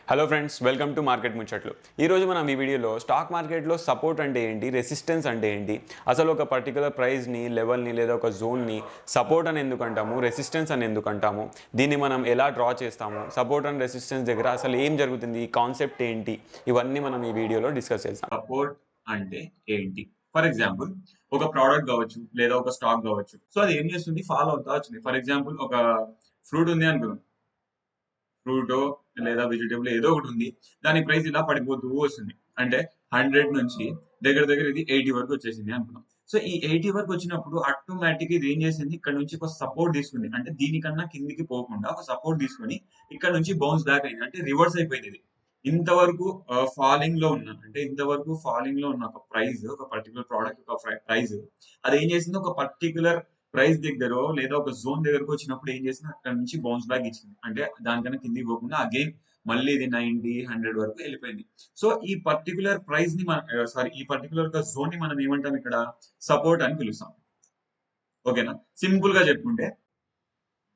Hello friends, welcome to market ముచ్చట్లు. ఈరోజు మనం ఈ వీడియోలో స్టాక్ మార్కెట్లో సపోర్ట్ అంటే ఏంటి, రెసిస్టెన్స్ అంటే ఏంటి, అసలు ఒక పర్టికులర్ ప్రైస్ని, లెవెల్ని లేదా ఒక జోన్ని సపోర్ట్ అని ఎందుకు అంటాము, రెసిస్టెన్స్ అని ఎందుకు అంటాము, దీన్ని మనం ఎలా డ్రా చేస్తాము, సపోర్ట్ అండ్ రెసిస్టెన్స్ దగ్గర అసలు ఏం జరుగుతుంది, ఈ కాన్సెప్ట్ ఏంటి, ఇవన్నీ మనం ఈ వీడియోలో డిస్కస్ చేస్తాం. సపోర్ట్ అంటే ఏంటి? ఫర్ ఎగ్జాంపుల్ ఒక ప్రోడక్ట్ కావచ్చు లేదా ఒక స్టాక్ కావచ్చు. సో అది ఏం చేస్తుంది, ఫాలో అవుతా వచ్చింది. ఫర్ ఎగ్జాంపుల్ ఒక ఫ్రూట్ ఉంది అనుకుందాం. ఫ్రూటో లేదా వెజిటేబుల్ ఏదో ఒకటి ఉంది. దాని ప్రైస్ ఇలా పడిపోతూ వస్తుంది. అంటే 100 నుంచి దగ్గర దగ్గర ఇది 80 వరకు వచ్చేసింది అనుకుందాం. సో ఈ 80 వరకు వచ్చినప్పుడు ఆటోమేటిక్ ఇది ఏం చేసింది, ఇక్కడ నుంచి ఒక సపోర్ట్ తీసుకుంది. అంటే దీనికన్నా కిందికి పోకుండా ఒక సపోర్ట్ తీసుకొని ఇక్కడ నుంచి బౌన్స్ బ్యాక్ అయింది. అంటే రివర్స్ అయిపోయింది ఇది. ఇంతవరకు ఫాలింగ్ లో ఉన్న, అంటే ఇంతవరకు ఫాలింగ్ లో ఉన్న ఒక ప్రైస్, ఒక పర్టికులర్ ప్రోడక్ట్ ఒక ప్రైస్, అది ఏం చేసింది, ఒక పర్టికులర్ ప్రైస్ దగ్గర లేదా ఒక జోన్ దగ్గరకు వచ్చినప్పుడు ఏం చేసింది, అక్కడ నుంచి బౌన్స్ బ్యాక్ ఇచ్చింది. అంటే దానికన్నా కిందికి పోకుండా అగైన్ మళ్ళీ ఇది 90, 100 వరకు వెళ్ళిపోయింది. సో ఈ పర్టికులర్ ప్రైస్ ని మన సారీ ఈ పర్టికులర్ జోన్ ని మనం ఏమంటాం, ఇక్కడ సపోర్ట్ అని పిలుస్తాం. ఓకేనా? సింపుల్ గా చెప్పుకుంటే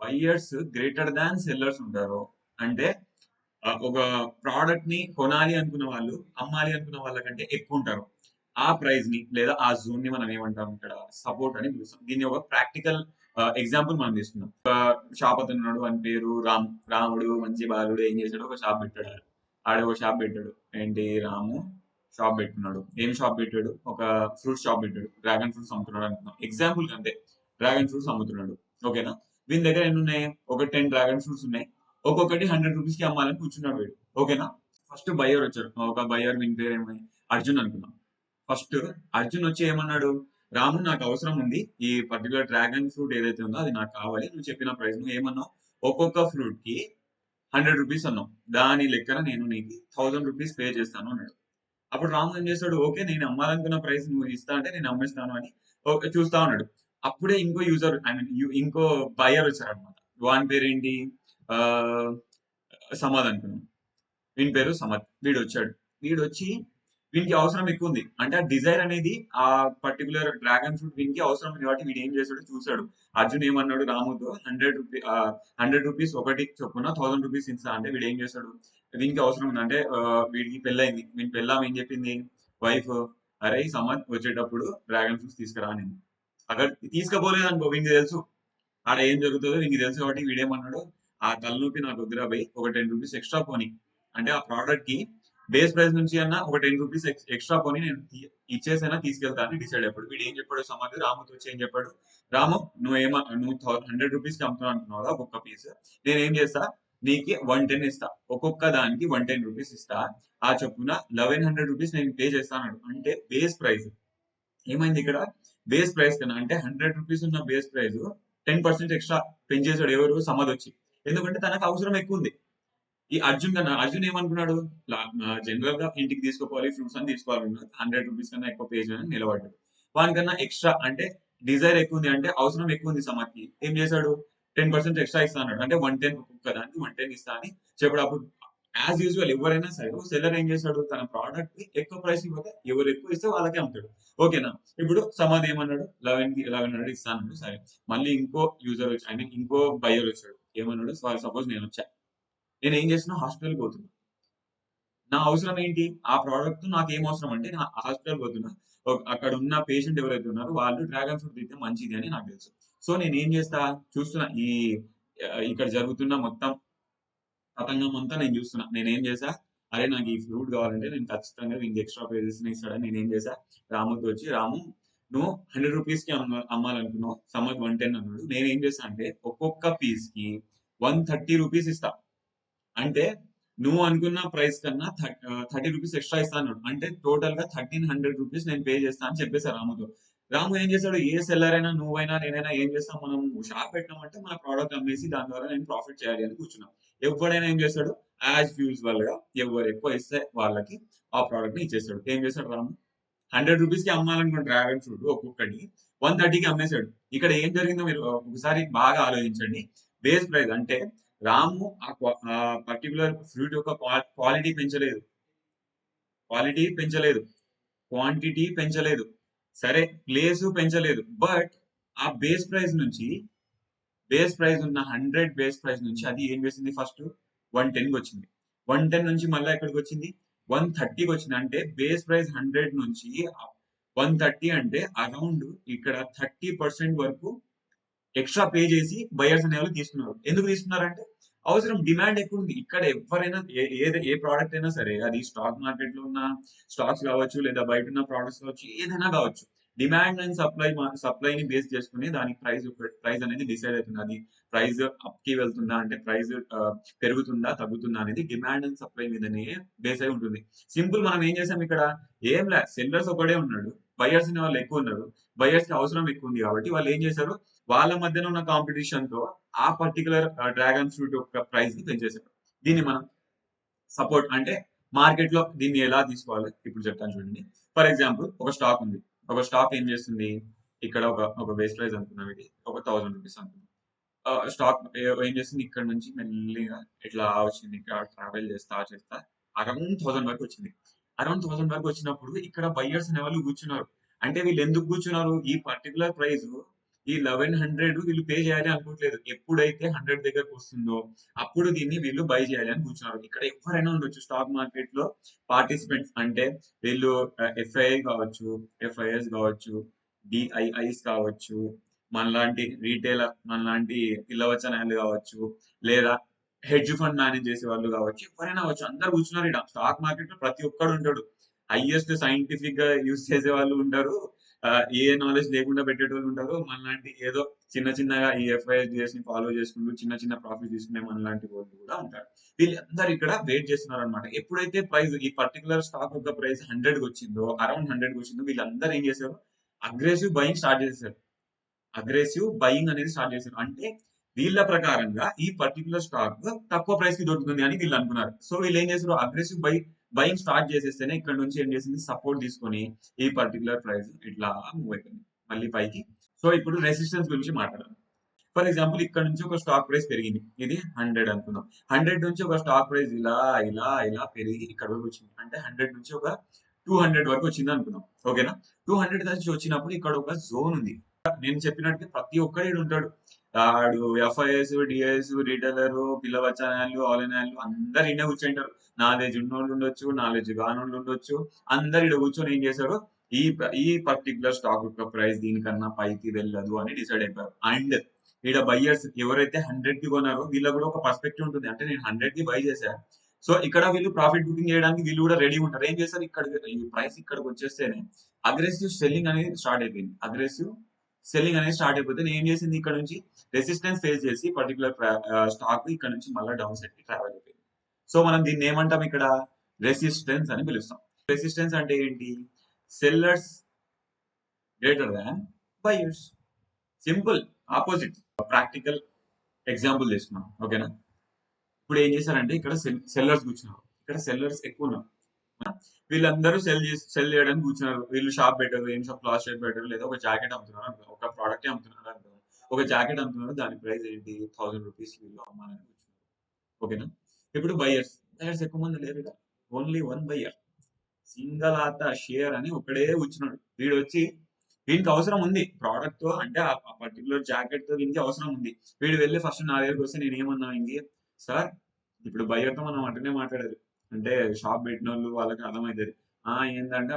బయ్యర్స్ గ్రేటర్ దాన్ సెల్లర్స్ ఉంటారు. అంటే ఒక ప్రోడక్ట్ ని కొనాలి అనుకున్న వాళ్ళు అమ్మాలి అనుకున్న వాళ్ళకంటే ఎక్కువ ఉంటారు. ఆ ప్రైస్ ని లేదా ఆ జోన్ ని మనం ఏమంటాం, ఇక్కడ సపోర్ట్ అని పిలుస్తాం. దీన్ని ఒక ప్రాక్టికల్ ఎగ్జాంపుల్ మనం తీసుకుందాం. ఒక షాప్ అతను ఉన్నాడు, అని పేరు రాముడు మంచి బాలుడు ఏం చేశాడు, ఒక షాప్ పెట్టాడు. ఆడు ఒక షాప్ పెట్టాడు. ఏంటి, రాము షాప్ పెట్టుకున్నాడు. ఏం షాప్ పెట్టాడు, ఒక ఫ్రూట్ షాప్ పెట్టాడు. డ్రాగన్ ఫ్రూట్స్ అమ్ముతున్నాడు అనుకుందాం. ఎగ్జాంపుల్ అంతే, డ్రాగన్ ఫ్రూట్స్ అమ్ముతున్నాడు. ఓకేనా? వీని దగ్గర ఎన్ని ఉన్నాయి, ఒక 10 డ్రాగన్ ఫ్రూట్స్ ఉన్నాయి. ఒక్కొక్కటి 100 రూపీస్ కి అమ్మాలని కూర్చున్నాడు వీడు. ఓకేనా? ఫస్ట్ బయ్యర్ వచ్చాడు. ఒక బయ్యర్, వీని పేరు ఏమై అర్జున్ అనుకుందాం. ఫస్ట్ అర్జున్ వచ్చి ఏమన్నాడు, రాము నాకు అవసరం ఉంది, ఈ పర్టికులర్ డ్రాగన్ ఫ్రూట్ ఏదైతే ఉందో అది నాకు కావాలి. నువ్వు చెప్పిన ప్రైస్ నువ్వు ఏమన్నావు, ఒక్కొక్క ఫ్రూట్ కి 100 రూపీస్ అన్నావు. దాని లెక్కన నేను నీకు 1000 రూపీస్ పే చేస్తాను అన్నాడు. అప్పుడు రాము ఏం చేస్తాడు, ఓకే నేను అమ్మాలనుకున్న ప్రైస్ నువ్వు ఇస్తా అంటే నేను అమ్మేస్తాను అని ఓకే చూస్తా ఉన్నాడు. అప్పుడే ఇంకో యూజర్, ఐ మీన్ ఇంకో బయర్ వచ్చారు అనమాట. వాని పేరేంటి, ఆ సమాధ్ అనుకున్నాం. వీని పేరు సమత్. వీడొచ్చాడు. వీడొచ్చి వీనికి అవసరం ఎక్కువ ఉంది. అంటే ఆ డిజైర్ అనేది ఆ పర్టికులర్ డ్రాగన్ ఫ్రూట్ వీనికి అవసరం ఉంది కాబట్టి వీడు ఏం చేశాడు చూసాడు. అర్జున్ ఏమన్నాడు రాముతో, 100 రూపీస్ ఒకటి చొప్పున 1000 రూపీస్ ఇస్తా అంటే వీడు ఏం చేశాడు, వీనికి అవసరం ఉంది. అంటే వీడికి పెళ్ళయింది. వీని పెళ్ళాం ఏం చెప్పింది, వైఫ్, అరే ఈ సమత్ వచ్చేటప్పుడు డ్రాగన్ ఫ్రూట్స్ తీసుకురా అని. అక్కడ తీసుకుపోలేదు అనుకో, వీనికి తెలుసు ఆడ ఏం జరుగుతుందో వీనికి తెలుసు కాబట్టి వీడేమన్నాడు, ఆ తలనొప్పి నాకు వద్దురా బై, ఒక 10 రూపీస్ ఎక్స్ట్రా పోని. అంటే ఆ ప్రోడక్ట్ కి బేస్ ప్రైస్ నుంచి అన్న ఒక 10 రూపీస్ ఎక్స్ట్రా కొని నేను ఇచ్చేసైనా తీసుకెళ్తా అని డిసైడ్ అయిపోయాడు. వీడు ఏం చెప్పాడు, సమాధి రాముతో వచ్చి ఏం చెప్పాడు, రాము నువ్వు 100 రూపీస్ కి అమ్ముతున్నావు అంటున్నావు కదా ఒక్కొక్క పీస్, నేను ఏం చేస్తా, నీకు 110 ఇస్తా, ఒక్కొక్క దానికి 110 రూపీస్ ఇస్తా. ఆ చొప్పున 1100 రూపీస్ నేను పే చేస్తాను. అంటే బేస్ ప్రైస్ ఏమైంది ఇక్కడ, బేస్ ప్రైస్ కన్నా అంటే 100 రూపీస్ ఉన్న బేస్ ప్రైస్ 10% ఎక్స్ట్రా పెంచేసాడు. ఎవరు, సమద్ వచ్చి. ఎందుకంటే తనకు అవసరం ఎక్కువ ఉంది. ఈ అర్జున్ కన్నా, అర్జున్ ఏమనుకున్నాడు, జనరల్ గా ఇంటికి తీసుకోవాలి ఫ్రూట్స్ అని తీసుకోవాలి, 100 రూపీస్ కన్నా ఎక్కువ పే చేయని నిలబడ్డాడు. వానికన్నా ఎక్స్ట్రా అంటే డిజైర్ ఎక్కువ ఉంది, అంటే అవసరం ఎక్కువ ఉంది సమత్కి. ఏం చేశాడు, 10% ఎక్స్ట్రా ఇస్తా అన్నాడు. అంటే 110 ఒక్కొక్క దానికి 110 ఇస్తా అని చెప్పాడు. అప్పుడు యాజ్ యూజువల్ ఎవరైనా సరే సెల్లర్ ఏం చేస్తాడు, తన ప్రోడక్ట్ కి ఎక్కువ ప్రైస్ ఇవ్వక ఎవరు ఎక్కువ ఇస్తే వాళ్ళకే అమ్ముతాడు. ఓకేనా? ఇప్పుడు సమాధి ఏమన్నాడు, 1100 ఇస్తా అన్నాడు. సరే, మళ్ళీ ఇంకో యూజర్ వచ్చి, ఐ మీన్ ఇంకో బయర్ వచ్చాడు. ఏమన్నాడు, సపోజ్ నేను వచ్చా, నేను ఏం చేస్తున్నా, హాస్పిటల్కి పోతున్నా. నా అవసరం ఏంటి, ఆ ప్రోడక్ట్ నాకేం అవసరం అంటే నా హాస్పిటల్ పోతున్నా. అక్కడ ఉన్న పేషెంట్ ఎవరైతే ఉన్నారో వాళ్ళు డ్రాగన్ ఫ్రూట్ తింటే మంచిది అని నాకు తెలుసు. సో నేను ఏం చేస్తా, చూస్తున్నా ఈ ఇక్కడ జరుగుతున్న మొత్తం తతంగం అంతా నేను చూస్తున్నా. నేనేం చేశా, అరే నాకు ఈ ఫ్రూట్ కావాలంటే నేను ఖచ్చితంగా వీనికి ఎక్స్ట్రా ప్రైజెస్ ఇస్తాడని నేనేం చేశా, రాముతో వచ్చి, రాము నువ్వు 100 రూపీస్ కి అమ్మాలనుకున్నావు, సమర్ 110 అన్నాడు. నేనేం చేస్తా అంటే ఒక్కొక్క పీస్ కి 130 రూపీస్ ఇస్తా. అంటే నువ్వు అనుకున్న ప్రైస్ కన్నా 30 రూపీస్ ఎక్స్ట్రా ఇస్తా అన్నాడు. అంటే టోటల్ గా 1300 రూపీస్ నేను పే చేస్తా అని చెప్పేశారు రాముతో. రాము ఏం చేశాడు, ఏ సెల్లర్ అయినా నువ్వైనా నేనైనా ఏం చేస్తాం, మనం షాప్ పెట్టినామంటే మన ప్రోడక్ట్ అమ్మేసి దాని ద్వారా నేను ప్రాఫిట్ చేయాలి అని కూర్చున్నాం. ఎవడైనా ఏం చేస్తాడు, యాజ్ యూజువల్ గా ఎవరు ఎక్కువ ఇస్తే వాళ్ళకి ఆ ప్రోడక్ట్ ని ఇచ్చేస్తాడు. ఏం చేస్తాడు రాము, 100 రూపీస్ కి అమ్మాలనుకున్న డ్రాగన్ ఫ్రూట్ ఒక్కొక్కటి 130కి అమ్మేశాడు. ఇక్కడ ఏం జరిగిందో మీరు ఒకసారి బాగా ఆలోచించండి. బేస్ ప్రైస్ అంటే రాము ఆ పర్టికులర్ ఫ్రూట్ యొక్క క్వాలిటీ పెంచలేదు, క్వాలిటీ పెంచలేదు, క్వాంటిటీ పెంచలేదు, సరే ప్లేస్ పెంచలేదు. బట్ ఆ బేస్ ప్రైస్ నుంచి, బేస్ ప్రైస్ ఉన్న 100 బేస్ ప్రైస్ నుంచి అది ఏం చేసింది, ఫస్ట్ 110 వచ్చింది. 110 నుంచి మళ్ళీ ఎక్కడికి వచ్చింది 130కి వచ్చింది. అంటే బేస్ ప్రైస్ 100 నుంచి 130 అంటే అరౌండ్ ఇక్కడ 30% వరకు ఎక్స్ట్రా పే చేసి బయర్స్ అనేవాళ్ళు తీసుకున్నారు. ఎందుకు తీసుకున్నారంటే అవసరం డిమాండ్ ఎక్కువ ఉంది. ఇక్కడ ఎవరైనా ఏ ప్రోడక్ట్ అయినా సరే అది స్టాక్ మార్కెట్ లో ఉన్న స్టాక్స్ కావచ్చు లేదా బయట ఉన్న ప్రొడక్ట్స్ కావచ్చు ఏదైనా కావచ్చు. డిమాండ్ అండ్ సప్లైని బేస్ చేసుకొని దానికి ప్రైస్ అనేది డిసైడ్ అవుతుంది. అది ప్రైస్ అప్ కి వెళ్తుందా అంటే ప్రైస్ పెరుగుతుందా తగ్గుతుందా అనేది డిమాండ్ అండ్ సప్లై మీదనే బేస్ అయి ఉంటుంది. సింపుల్ మనం ఏం చేసాం ఇక్కడ ఏం లే సెల్లర్స్ ఒకడే ఉన్నాడు. బయర్స్ అనే వాళ్ళు ఎక్కువ ఉన్నారు. బయర్స్ కి అవసరం ఎక్కువ ఉంది కాబట్టి వాళ్ళు ఏం చేశారు వాళ్ళ మధ్యన ఉన్న కాంపిటీషన్ తో ఆ పర్టికులర్ డ్రాగన్ ఫ్రూట్ యొక్క ప్రైస్ ని పెంచేశారు. దీన్ని మనం సపోర్ట్ అంటే మార్కెట్ లో దీన్ని ఎలా తీసుకోవాలి ఇప్పుడు చెప్తాను చూడండి. ఫర్ ఎగ్జాంపుల్ ఒక స్టాక్ ఉంది. ఒక స్టాక్ ఏం చేస్తుంది ఇక్కడ ఒక బేస్ ప్రైస్ అనుకున్నాం ఇది ఒక 1000 రూపీస్ అనుకున్నాం. స్టాక్ ఏం చేస్తుంది ఇక్కడ నుంచి మెల్లిగా ఇట్లా వచ్చింది ఇక్కడ ట్రావెల్ చేస్తా అరౌండ్ 1000 వరకు వచ్చింది. అరౌండ్ 1000 వరకు వచ్చినప్పుడు ఇక్కడ బయ్యర్స్ అనే వాళ్ళు కూర్చున్నారు. అంటే వీళ్ళు ఎందుకు కూర్చున్నారు ఈ పర్టికులర్ ప్రైస్ ఈ 1100 వీళ్ళు పే చేయాలి అనుకోవట్లేదు. ఎప్పుడైతే 100 దగ్గరకు వస్తుందో అప్పుడు దీన్ని వీళ్ళు బై చేయాలి అని కూర్చున్నారు. ఇక్కడ ఎవరైనా ఉండొచ్చు స్టాక్ మార్కెట్ లో పార్టిసిపెంట్స్ అంటే వీళ్ళు ఎఫ్ఐఐ కావచ్చు, ఎఫ్ఐఎస్ కావచ్చు, డిఐఐస్ కావచ్చు, మనలాంటి రీటైలర్ మనలాంటి పిల్లవచనాలు కావచ్చు, లేదా హెడ్జ్ ఫండ్ మేనేజ్ చేసే వాళ్ళు కావచ్చు, ఎవరైనా కావచ్చు అందరు కూర్చున్నారు ఇక్కడ. స్టాక్ మార్కెట్ లో ప్రతి ఒక్కడు ఉంటాడు. హైయెస్ట్ సైంటిఫిక్ గా యూజ్ చేసే వాళ్ళు ఉంటారు. ఏ నాలెడ్జ్ లేకుండా పెట్టేటోళ్ళు ఉంటారు. మనలాంటి ఏదో చిన్న చిన్నగా ఈ ఎఫ్ఐఎస్ ని ఫాలో చేసుకుంటూ చిన్న చిన్న ప్రాఫిట్ తీసుకునే మనలాంటి వాళ్ళు కూడా ఉంటారు. వీళ్ళందరూ ఇక్కడ వెయిట్ చేస్తున్నారు అనమాట. ఎప్పుడైతే ప్రైస్ ఈ పర్టికులర్ స్టాక్ యొక్క ప్రైస్ 100 కి వచ్చిందో అరౌండ్ 100 కి వచ్చిందో వీళ్ళందరూ ఏం చేశారు అగ్రెసివ్ బయింగ్ స్టార్ట్ చేశారు. అగ్రెసివ్ బయింగ్ అనేది స్టార్ట్ చేశారు. అంటే వీళ్ళ ప్రకారంగా ఈ పర్టికులర్ స్టాక్ తక్కువ ప్రైస్ కి దొరుకుతుంది అని వీళ్ళు అనుకున్నారు. సో వీళ్ళు ఏం చేశారు అగ్రెసివ్ బయింగ్ స్టార్ట్ చేసేస్తేనే ఇక్కడ నుంచి ఏం చేసింది సపోర్ట్ తీసుకొని ఈ పర్టికులర్ ప్రైస్ ఇట్లా మూవ్ అయిపోయింది మళ్ళీ పైకి. సో ఇప్పుడు రెసిస్టెన్స్ గురించి మాట్లాడాలి. ఫర్ ఎగ్జాంపుల్ ఇక్కడ నుంచి ఒక స్టాక్ ప్రైస్ పెరిగింది. ఇది 100 అనుకుందాం. 100 నుంచి ఒక స్టాక్ ప్రైస్ ఇలా పెరిగి ఇక్కడ వరకు వచ్చింది. అంటే 100 నుంచి ఒక 200 వరకు వచ్చింది అనుకుందాం. ఓకేనా? 200 నుంచి వచ్చినప్పుడు ఇక్కడ ఒక జోన్ ఉంది. నేను చెప్పినట్టు ప్రతి ఒక్కడు ఈడ ఉంటాడు. ఆడు ఎఫ్ఐఎస్, డిఐఎస్, రిటైలర్, పిల్లవచ్చనాలు, ఆలనాలు అందరు ఈడనే కూర్చుంటారు. నాలెడ్జ్ ఉన్నోళ్ళు ఉండొచ్చు, నాలెడ్జ్ కానోళ్ళు ఉండొచ్చు. అందరు ఈడ కూర్చొని ఏం చేశారు ఈ పర్టికులర్ స్టాక్ యొక్క ప్రైస్ దీనికన్నా పైకి వెళ్ళదు అని డిసైడ్ అయిపోయారు. అండ్ ఈడ బయ్యర్స్ ఎవరైతే 100 కి కొన్నారో వీళ్ళకి కూడా ఒక పర్స్పెక్టివ్ ఉంటుంది. అంటే నేను 100 కి బై చేశా. సో ఇక్కడ వీళ్ళు ప్రాఫిట్ బుకింగ్ చేయడానికి వీళ్ళు కూడా రెడీ ఉంటారు. ఏం చేస్తారు ఇక్కడ ఈ ప్రైస్ ఇక్కడికి వచ్చేస్తేనే అగ్రెసివ్ సెల్లింగ్ అనేది స్టార్ట్ అయిపోయింది. అగ్రెసివ్ సెల్లింగ్ అనేది స్టార్ట్ అయిపోతే నేను ఏం చేసింది ఇక్కడ నుంచి రెసిస్టెన్స్ ఫేస్ చేసి పర్టికులర్ స్టాక్ ఇక్కడ నుంచి మళ్ళీ డౌన్ సైడ్ కి ట్రావెల్ అయిపోయింది. సో మనం దీన్ని ఏమంటాం ఇక్కడ రెసిస్టెన్స్ అని పిలుస్తాం. రెసిస్టెన్స్ అంటే ఏంటి sellers greater than buyers. Simple opposite practical example తీసుకున్నాం. ఓకేనా? ఇప్పుడు ఏం చేశారంటే ఇక్కడ సెల్లర్స్ కూర్చున్నారు. ఇక్కడ సెల్లర్స్ ఎక్కువ ఉన్నారు. వీళ్ళందరూ సెల్ చేయడానికి కూర్చున్నారు. వీళ్ళు షాప్ పెట్టారు. ఏం షాప్ క్లాత్ షాప్ పెట్టారు లేదా ఒక జాకెట్ అమ్ముతున్నారు అనుకో ఒక ప్రోడక్ట్ అమ్ముతున్నారు అనుకో ఒక జాకెట్ అమ్ముతున్నారు దాని ప్రైస్ ఏంటి 1000 రూపీస్ వీళ్ళు అమ్మాలని కూర్చున్నారు. ఓకేనా? ఇప్పుడు బయర్స్ ఎక్కువ మంది లేరు ఇక్కడ. ఓన్లీ వన్ బయ్యర్ సింగల్ ఆత షేర్ అని ఒకడే కూర్చున్నాడు. వీడు వచ్చి వీనికి అవసరం ఉంది ప్రోడక్ట్ అంటే ఆ పర్టికులర్ జాకెట్ తో వీనికి అవసరం ఉంది. వీడు వెళ్ళి ఫస్ట్ నా దగ్గరకు వస్తే నేను ఏమన్నా ఇంకి సార్ ఇప్పుడు బయ్యర్ తో మనం అంటనే మాట్లాడారు. అంటే షాప్ పెట్టిన వాళ్ళు వాళ్ళకి అర్థమవుతుంది. ఏంటంటే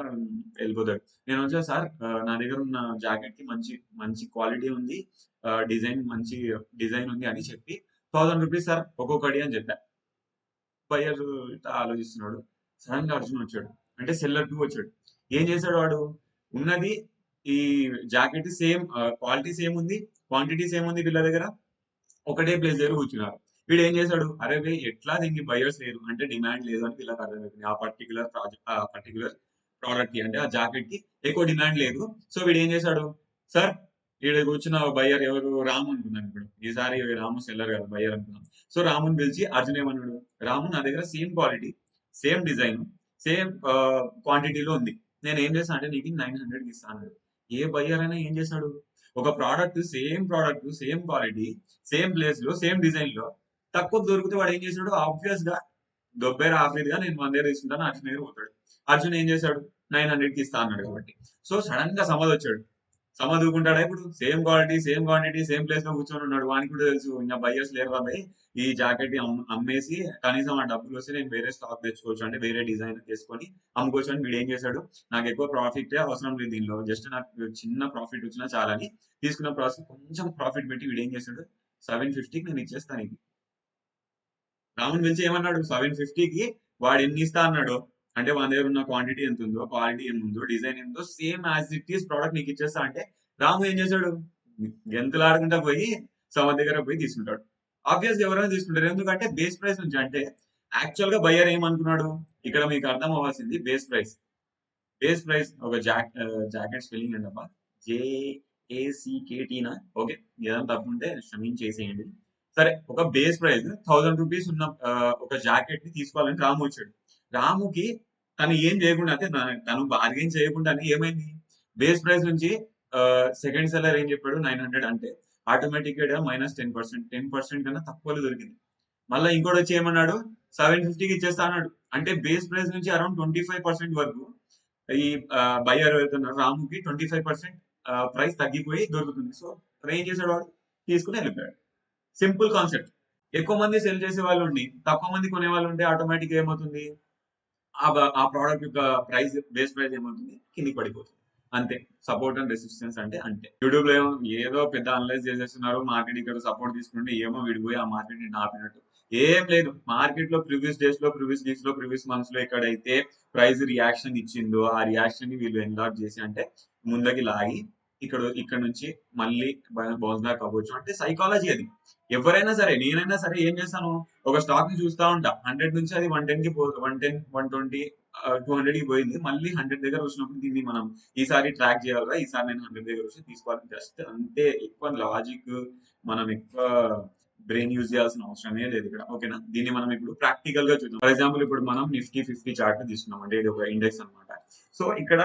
వెళ్ళిపోతాడు. నేను వచ్చా సార్ నా దగ్గర ఉన్న జాకెట్ కి మంచి మంచి క్వాలిటీ ఉంది. మంచి డిజైన్ ఉంది అని చెప్పి 1000 రూపీస్ సార్ ఒక్కొక్కటి అని చెప్పా. బయ్యర్ ఇట్లా ఆలోచిస్తున్నాడు. సడన్ గా అర్జున్ వచ్చాడు. అంటే సెల్లర్ 2 వచ్చాడు. ఏం చేశాడు వాడు ఉన్నది ఈ జాకెట్ సేమ్ క్వాలిటీ సేమ్ ఉంది. క్వాంటిటీ సేమ్ ఉంది వీళ్ళ దగ్గర. ఒకటే ప్లేస్ దగ్గర కూర్చున్నారు. వీడు ఏం చేశాడు అరే భయ్ ఎట్లా దీనికి బయర్స్ లేరు అంటే డిమాండ్ లేదు అని వీళ్ళకి అర్థమైపోయింది. ఆ పర్టికులర్ ప్రోడక్ట్ కి అంటే ఆ జాకెట్ కి ఎక్కువ డిమాండ్ లేదు. సో వీడు ఏం చేశాడు సార్ ఈడ కూర్చున్న బయ్యర్ ఎవరు రాము అనుకున్నాను. ఇప్పుడు ఈసారి రాము సెల్లర్ కదా బయ్యర్ అనుకున్నాం. సో రాముని పిలిచి అర్జున్ ఏమన్నాడు రాము నా దగ్గర same quality same design same క్వాంటిటీలో ఉంది. నేను ఏం చేస్తాను అంటే నీకు 900 కి ఇస్తాను. ఏ బయ్యర్ అయినా ఏం చేశాడు ఒక product same quality same place లో సేమ్ డిజైన్ లో తక్కువ దొరికితే వాడు ఏం చేశాడు ఆబ్వియస్ గా దొబ్బేరు ఆఫీర్ గా నేను 1 దగ్గర తీసుకుంటాను అర్జున్ దగ్గర పోతాడు. అర్జున్ ఏం చేశాడు 900 కి ఇస్తా అన్నాడు కాబట్టి. సో సడన్ గా సమద్ వచ్చాడు. దూకుంటాడా ఇప్పుడు? Same quality, same quantity, same place లో కూర్చొని ఉన్నాడు. వానికి కూడా తెలుసు ఇంకా బయ్యర్స్ లేరు బాబాయ్, ఈ జాకెట్ అమ్మేసి కనీసం ఆ డబ్బులు వస్తే నేను వేరే స్టాక్ తెచ్చుకోవచ్చు, అంటే వేరే డిజైన్ తీసుకొని అమ్ముకోవచ్చు అని వీడు ఏం చేశాడు, నాకు ఎక్కువ ప్రాఫిట్ అవసరం లేదు దీనిలో, జస్ట్ నాకు చిన్న ప్రాఫిట్ వచ్చినా చాలని తీసుకున్న ప్రాసెస్ కొంచెం ప్రాఫిట్ పెట్టి వీడు ఏం చేశాడు, 750కి నేను ఇచ్చేస్తాను ఇది. రాముని పిలిచి ఏమన్నాడు, 750కి వాడు ఎన్ని ఇస్తా అన్నాడు, అంటే మన దగ్గర ఉన్న క్వాంటిటీ ఎంత ఉందో, క్వాలిటీ ఏముందో, డిజైన్ ఏందో same as it is product నీకు ఇచ్చేస్తా అంటే రాము ఏం చేశాడు, గెంతులాడుకుంటా పోయి సమ దగ్గర పోయి తీసుకుంటాడు. ఆబ్వియస్ ఎవరైనా తీసుకుంటారు, ఎందుకంటే బేస్ ప్రైస్ నుంచి, అంటే యాక్చువల్ గా బయ్యర్ ఏమనుకున్నాడు, ఇక్కడ మీకు అర్థం అవ్వాల్సింది బేస్ ప్రైస్. బేస్ ప్రైస్ ఒక జాకెట్ స్పెల్లింగ్ ఏంటబ్బా, JACKT నా, ఓకే ఏదైనా తప్పు ఉంటే క్షమించేసేయండి. సరే, ఒక బేస్ ప్రైస్ 1000 రూపీస్ ఉన్న ఒక జాకెట్ ని తీసుకోవాలని రాము వచ్చాడు. రాముకి తను ఏం చేయకుండా, అంటే తను బార్గెన్ చేయకుండానే ఏమైంది, బేస్ ప్రైస్ నుంచి సెకండ్ సెల్లర్ ఏం చెప్పాడు 900 అంటే ఆటోమేటిక్ గా -10% కన్నా తక్కువలో దొరికింది. మళ్ళీ ఇంకోటి వచ్చి ఏమన్నాడు, 750కి ఇచ్చేస్తా అన్నాడు. అంటే బేస్ ప్రైస్ నుంచి అరౌండ్ 25% వరకు ఈ బయ్యర్ ఎవరైతే ఉన్నారో రాముకి 25% ప్రైస్ తగ్గిపోయి దొరుకుతుంది. సో ఏం చేశాడు వాడు, తీసుకుని వెళ్ళిపోయాడు. Simple concept. ఎక్కువ మంది సెల్ చేసే వాళ్ళు ఉండి తక్కువ మంది కొనే వాళ్ళు ఉంటే ఆటోమేటిక్ ఏమవుతుంది, ఆ ప్రోడక్ట్ యొక్క ప్రైస్, బేస్ ప్రైస్ ఏమవుతుంది, కిందికి పడిపోతుంది. అంతే. సపోర్ట్ అండ్ రెసిస్టెన్స్ అంటే అంతే. యూట్యూబ్ లో ఏదో పెద్ద అనలైజ్ చేసేస్తున్నారు, మార్కెట్ ఇక్కడ సపోర్ట్ తీసుకుంటే ఏమో విడిపోయి ఆ మార్కెట్ ని ఆపినట్టు. ఏం లేదు, మార్కెట్ లో ప్రీవియస్ డేస్ లో, ప్రీవియస్ వీక్స్ లో, ప్రీవియస్ మంత్స్ లో ఎక్కడైతే ప్రైస్ రియాక్షన్ ఇచ్చిందో ఆ రియాక్షన్ ని వీళ్ళు ఎన్లార్జ్ చేసి, అంటే ముందకి లాగి ఇక్కడ నుంచి మళ్ళీ బౌన్స్ బ్యాక్ అవ్వచ్చు, అంటే సైకాలజీ అది. ఎవరైనా సరే, నేనైనా సరే ఏం చేస్తాను, ఒక స్టాక్ ని చూస్తా ఉంటా, 100 నుంచి అది 110 కి 110, 120, 200 కి పోయింది, మళ్ళీ 100 దగ్గర వచ్చినప్పుడు దీన్ని మనం ఈసారి ట్రాక్ చేయాలిరా, ఈసారి నేను 100 దగ్గర వచ్చి తీసుకోవాలి, జస్ట్ అంతే. ఎక్కువ లాజిక్, మనం ఎక్కువ బ్రెయిన్ యూజ్ చేయాల్సిన అవసరమే లేదు ఇక్కడ, ఓకేనా. దీన్ని మనం ఇప్పుడు ప్రాక్టికల్ గా చూద్దాం. ఫర్ ఎగ్జాంపుల్ ఇప్పుడు మనం నిఫ్టీ 50 చార్ట్ తీసుకున్నాం, అంటే ఇది ఒక ఇండెక్స్ అన్నమాట. సో ఇక్కడ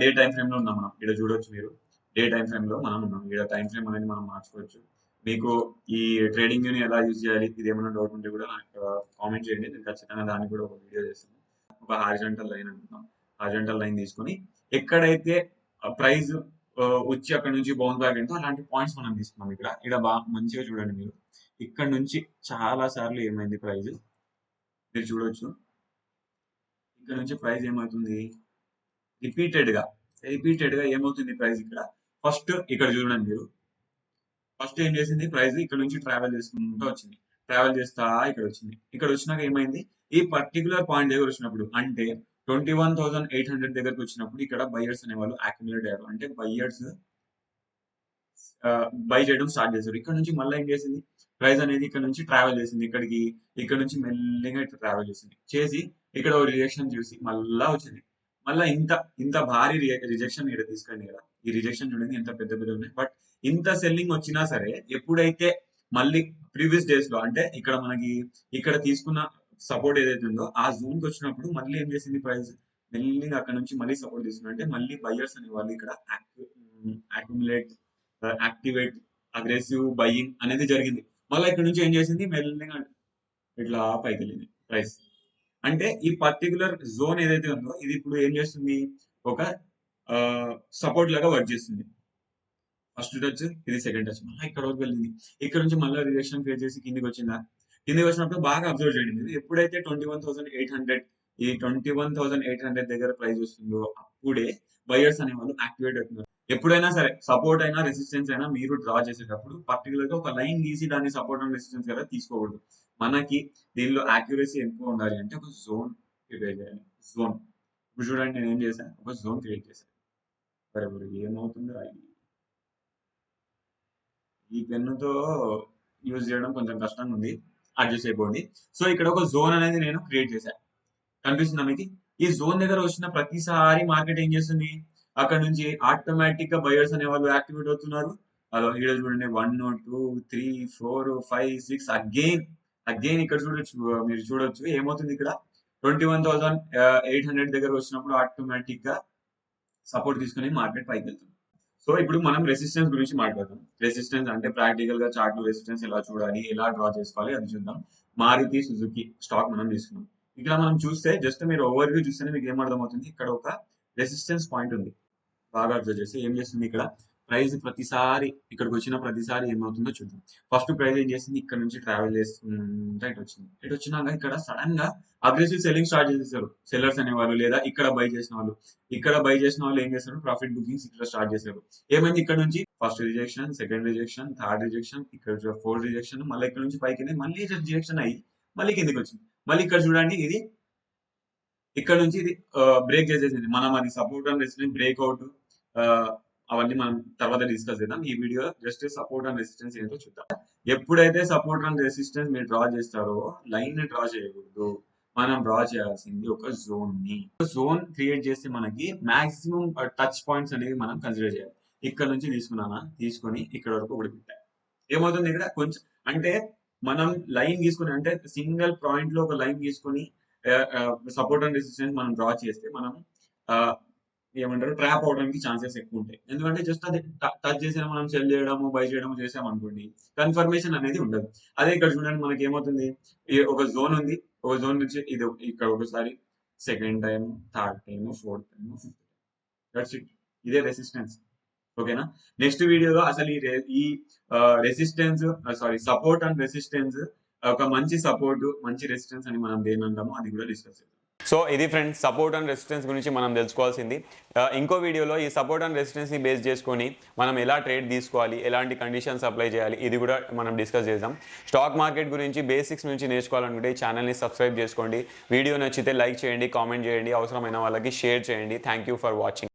డే టైం ఫ్రేమ్ లో ఉన్నాం మనం, ఇక్కడ చూడొచ్చు మీరు, డే టైం ఫ్రేమ్ లో మనం ఉన్నాం. ఇక్కడ టైం ఫ్రేమ్ అనేది మనం మార్చుకోవచ్చు. మీకు ఈ ట్రేడింగ్ ని ఎలా యూజ్ చేయాలి, ఇది ఏమైనా డౌట్ ఉంటే కూడా నాకు కామెంట్ చేయండి, నేను ఖచ్చితంగా దానికి కూడా ఒక వీడియో చేస్తాను. ఒక హారిజాంటల్ లైన్ అనుకుందాం, హారిజాంటల్ లైన్ తీసుకొని ఎక్కడైతే ప్రైస్ వచ్చి అక్కడ నుంచి బౌన్స్ బ్యాక్ అయిందో అలాంటి పాయింట్స్ మనం తీసుకున్నాం. ఇక్కడ బాగా మంచిగా చూడండి మీరు, ఇక్కడ నుంచి చాలా సార్లు ఏమైంది ప్రైస్, మీరు చూడొచ్చు. ఇక్కడ నుంచి ప్రైస్ ఏమవుతుంది, రిపీటెడ్ గా ఏమవుతుంది ప్రైస్, ఇక్కడ ఫస్ట్ ఇక్కడ చూడండి మీరు, ఫస్ట్ ఏం చేసింది ప్రైస్, ఇక్కడ నుంచి ట్రావెల్ చేసుకుంటూ వచ్చింది, ట్రావెల్ చేస్తా ఇక్కడ వచ్చింది. ఇక్కడ వచ్చినాక ఏమైంది, ఈ పర్టికులర్ పాయింట్ దగ్గర వచ్చినప్పుడు, అంటే 21,800 దగ్గరకు వచ్చినప్పుడు ఇక్కడ బయ్యర్స్ అనేవాళ్ళు అక్యుములేట్ అయ్యారు, అంటే బయ్యర్స్ బై చేయడం స్టార్ట్ చేశారు. ఇక్కడ నుంచి మళ్ళీ ఏం చేసింది, ప్రైస్ అనేది ఇక్కడ నుంచి ట్రావెల్ చేసింది ఇక్కడికి, ఇక్కడ నుంచి మెల్లిగా ఇట్లా ట్రావెల్ చేసింది, చేసి ఇక్కడ ఒక రిజెక్షన్ చూసి మళ్ళా వచ్చింది. మళ్ళీ ఇంత ఇంత భారీ రిజెక్షన్ ఇక్కడ తీసుకెళ్ళి కదా, ఈ రిజెక్షన్ చూడండి ఎంత పెద్ద పెద్ద ఉన్నాయి. బట్ ఇంత సెల్లింగ్ వచ్చినా సరే, ఎప్పుడైతే మళ్ళీ ప్రీవియస్ డేస్ లో, అంటే ఇక్కడ మనకి ఇక్కడ తీసుకున్న సపోర్ట్ ఏదైతే ఉందో ఆ జోన్ కి వచ్చినప్పుడు మళ్ళీ ఏం చేసింది ప్రైస్, మెల్లిగా అక్కడ నుంచి మళ్ళీ సపోర్ట్ తీసుకుంది, అంటే మళ్ళీ బయ్యర్స్ అనే వాళ్ళు ఇక్కడ అక్యుములేట్, యాక్టివేట్, అగ్రెసివ్ బయింగ్ అనేది జరిగింది. మళ్ళీ ఇక్కడ నుంచి ఏం చేసింది, మెల్లిగా ఇట్లా పైకి వెళ్ళింది ప్రైస్. అంటే ఈ పర్టికులర్ జోన్ ఏదైతే ఉందో ఇది ఇప్పుడు ఏం చేస్తుంది, ఒక సపోర్ట్ లాగా వర్క్ చేస్తుంది. ఫస్ట్ టచ్, ఇది సెకండ్ టచ్, మళ్ళీ ఇక్కడ వరకు వెళ్ళింది, ఇక్కడ నుంచి మళ్ళీ రిజెక్షన్ ఫేస్ చేసి కిందికి వచ్చిందా, కిందికి వచ్చినప్పుడు బాగా అబ్జర్వ్ చేయండి మీరు, ఎప్పుడైతే 21,800, ఈ 21,800 దగ్గర ప్రైస్ వస్తుందో అప్పుడే బయర్స్ అనే వాళ్ళు యాక్టివేట్ అవుతున్నారు. ఎప్పుడైనా సరే సపోర్ట్ అయినా రెసిస్టెన్స్ అయినా మీరు డ్రా చేసేటప్పుడు పర్టికులర్ గా ఒక లైన్ గీసి దాన్ని సపోర్ట్ అండ్ రెసిస్టెన్స్ కదా తీసుకోకూడదు. మనకి దీనిలో యాక్యురసీ ఎక్కువ ఉండాలి అంటే ఒక జోన్ ప్రిపేర్ చేయాలి. జోన్ ఇప్పుడు చూడండి, నేను ఏం చేశాను, ఒక జోన్ క్రియేట్ చేశాను. సరే ఇప్పుడు ఏమవుతుందో ఈ పెన్నుతో యూజ్ చేయడం కొంచెం కష్టంగా ఉంది, అడ్జస్ట్ అయిపోండి. సో ఇక్కడ ఒక జోన్ అనేది నేను క్రియేట్ చేశాను, కనిపిస్తుందా మీకు. ఈ జోన్ దగ్గర వచ్చిన ప్రతిసారి మార్కెట్ ఏం చేస్తుంది, అక్కడ నుంచి ఆటోమేటిక్ గా బయర్స్ అనే వాళ్ళు యాక్టివేట్ అవుతున్నారు. అదో ఇక్కడ చూడండి 1, 2, 3, 4, 5, 6 అగైన్ ఇక్కడ చూడొచ్చు, మీరు చూడొచ్చు ఏమవుతుంది ఇక్కడ 21,800 దగ్గర వచ్చినప్పుడు ఆటోమేటిక్ గా సపోర్ట్ తీసుకుని మార్కెట్ పైకి వెళ్తుంది. సో ఇప్పుడు మనం రెసిస్టెన్స్ గురించి మాట్లాడదాం. రెసిస్టెన్స్ అంటే ప్రాక్టికల్ గా చార్ట్ లో రెసిస్టెన్స్ ఎలా చూడాలి, ఎలా డ్రా చేసుకోవాలి అది చూద్దాం. మారుతి సుజుకి స్టాక్ మనం తీసుకున్నాం. ఇక్కడ మనం చూస్తే జస్ట్ మీరు ఓవర్ వ్యూ చూస్తేనే మీకు ఏం అర్థమవుతుంది, ఇక్కడ ఒక రెసిస్టెన్స్ పాయింట్ ఉంది. బాగా అబ్జర్వ్ చేస్తే ఏం చేస్తుంది, ఇక్కడ ప్రైస్ ప్రతిసారి ఇక్కడికి వచ్చిన ప్రతిసారి ఏమవుతుందో చూద్దాం. ఫస్ట్ ప్రైస్ ఏం చేసింది, ఇక్కడ నుంచి ట్రావెల్ చేసుకుంటా ఇటు వచ్చింది. ఇటు వచ్చినాక ఇక్కడ సడన్ గా అగ్రెసివ్ సెల్లింగ్ స్టార్ట్ చేసేసారు సెల్లర్స్ అనేవాళ్ళు, లేదా ఇక్కడ బై చేసిన వాళ్ళు. ఇక్కడ బై చేసిన వాళ్ళు ఏం చేస్తారు, ప్రాఫిట్ బుకింగ్స్ ఇక్కడ స్టార్ట్ చేశారు. ఏమైంది, ఇక్కడ నుంచి first rejection, second rejection, third rejection, ఇక్కడ ఫోర్త్ రిజెక్షన్, మళ్ళీ ఇక్కడ నుంచి పైకి మళ్ళీ రిజెక్షన్ అయ్యి మళ్ళీ కిందికి వచ్చింది. మళ్ళీ ఇక్కడ చూడండి, ఇది ఇక్కడ నుంచి ఇది బ్రేక్ చేసేసింది. మనం అది సపోర్ట్ అండ్ రెసిస్టెన్స్ బ్రేక్అవుట్ అవన్నీ మనం తర్వాత డిస్కస్ చేద్దాం. ఈ video just support and resistance ఏంటో చూద్దాం. ఎప్పుడైతే సపోర్ట్ అండ్ రెసిస్టెన్స్ మీరు డ్రా చేస్తారో లైన్ ని డ్రా చేయకూడదు. మనం డ్రా చేయాల్సింది ఒక జోన్ ని. జోన్ క్రియేట్ చేస్తే మనకి మాక్సిమం టచ్ పాయింట్స్ అనేవి మనం కన్సిడర్ చేయాలి. ఇక్కడ నుంచి తీసుకొని ఇక్కడ వరకు ఒకటి పెట్టాలి. ఏమవుతుంది ఇక్కడ కొంచెం అంటే మనం లైన్ తీసుకుని అంటే సింగిల్ పాయింట్ లో ఒక లైన్ తీసుకొని సపోర్ట్ అండ్ రెసిస్టెన్స్ మనం డ్రా చేస్తే మనం ఏమంటారు ట్రాప్ అవడానికి ఛాన్సెస్ ఎక్కువ ఉంటాయి. ఎందుకంటే జస్ట్ అది టచ్ చేసిన మనం సెల్ చేయడము బై చేయడము చేసాం అనుకోండి, కన్ఫర్మేషన్ అనేది ఉండదు. అదే ఇక్కడ చూడండి మనకి ఏమవుతుంది, ఒక జోన్ ఉంది, ఒక జోన్ నుంచి ఇది ఇక్కడ ఒకసారి second time, third time, fourth time, fifth time, that's it. ఇదే రెసిస్టెన్స్. ఓకేనా. నెక్స్ట్ వీడియోలో అసలు ఈ రెసిస్టెన్స్ సపోర్ట్ అండ్ రెసిస్టెన్స్, ఒక మంచి సపోర్ట్ మంచి రెసిస్టెన్స్ అని మనం దేని అంటామో అది కూడా డిస్కస్ చేద్దాం. సో ఇది ఫ్రెండ్స్ సపోర్ట్ అండ్ రెసిస్టెన్స్ గురించి మనం తెలుసుకోవాల్సింది. ఇంకో వీడియోలో ఈ సపోర్ట్ అండ్ రెసిస్టెన్స్ని బేస్ చేసుకొని మనం ఎలా ట్రేడ్ తీసుకోవాలి, ఎలాంటి కండిషన్స్ అప్లై చేయాలి, ఇది కూడా మనం డిస్కస్ చేద్దాం. స్టాక్ మార్కెట్ గురించి బేసిక్స్ నుంచి నేర్చుకోవాలనుకుంటే ఈ ఛానల్ని సబ్స్క్రైబ్ చేసుకోండి. వీడియో నచ్చితే లైక్ చేయండి, కామెంట్ చేయండి, అవసరమైన వాళ్ళకి షేర్ చేయండి. Thank you for watching.